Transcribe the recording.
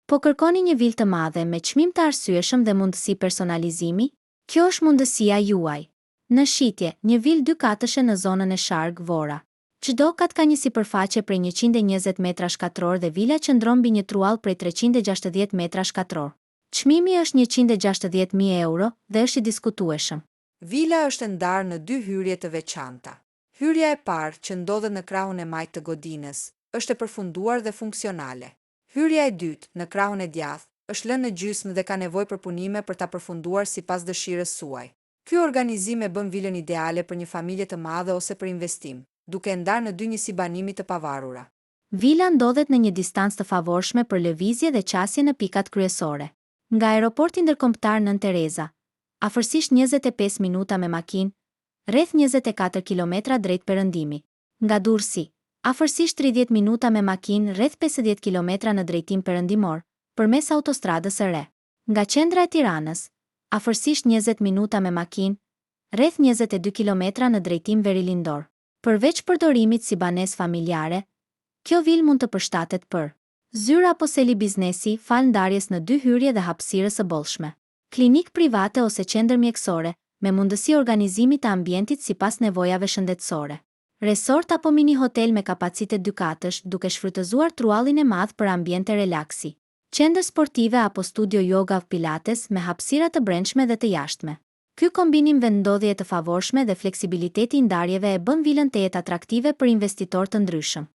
Po kërkoni një vilë të madhe me çmim të arsyeshëm dhe mundësi personalizimi? Kjo është mundësia juaj. Në shitje, një vilë 2 katëshe në zonën e Shark Vora. Çdo kat ka një sipërfaqe prej 120 metra shkatror dhe vila qëndron mbi një truall prej 360 metra shkatror. Çmimi është 160.000 euro dhe është i diskutueshëm. Vila është ndarë në 2 hyrje të veçanta. Hyrja e parë, që ndodhet në krahun e majtë të godinës, është e përfunduar dhe funksionale. Hyrja e dytë, në krahun e djathtë, është lënë në gjysmë dhe ka nevojë për punime për ta përfunduar sipas dëshirës suaj. Ky organizim e bën vilën ideale për një familje të madhe ose për investim, duke ndarë në 2 njësi banimi të pavarura. Vila ndodhet në një distancë të favorshme për lëvizje dhe qasje në pikat kryesore. Nga aeroporti ndërkombëtar Nën Tereza, afërsisht 25 minuta me makinë, rreth 24 kilometra drejt perëndimit. Nga Durrësi, afërsisht 30 minuta me makinë, rreth 50 kilometra në drejtim perëndimor, përmes autostradës së re. Nga qendra e Tiranës, afërsisht 20 minuta me makinë, rreth 22 kilometra në drejtim verilindor. Përveç përdorimit si banesë familjare, kjo vilë mund të përshtatet për zyra apo seli biznesi, fal ndarjes në 2 hyrje dhe hapësirës së bollshme. Klinik private ose qendër mjekësore, me mundësi organizimit të ambientit sipas nevojave shëndetësore. Resort apo mini hotel me kapacitet 2 katësh, duke shfrytëzuar truallin e madh për ambiente relaksi. Qendër sportive apo studio yoga pilates me hapësira të brendshme dhe të jashtme. Ky kombinim vendodhje të favorshme dhe fleksibiliteti i ndarjeve e bën vilën të jetë atraktive për investitorë të ndryshëm.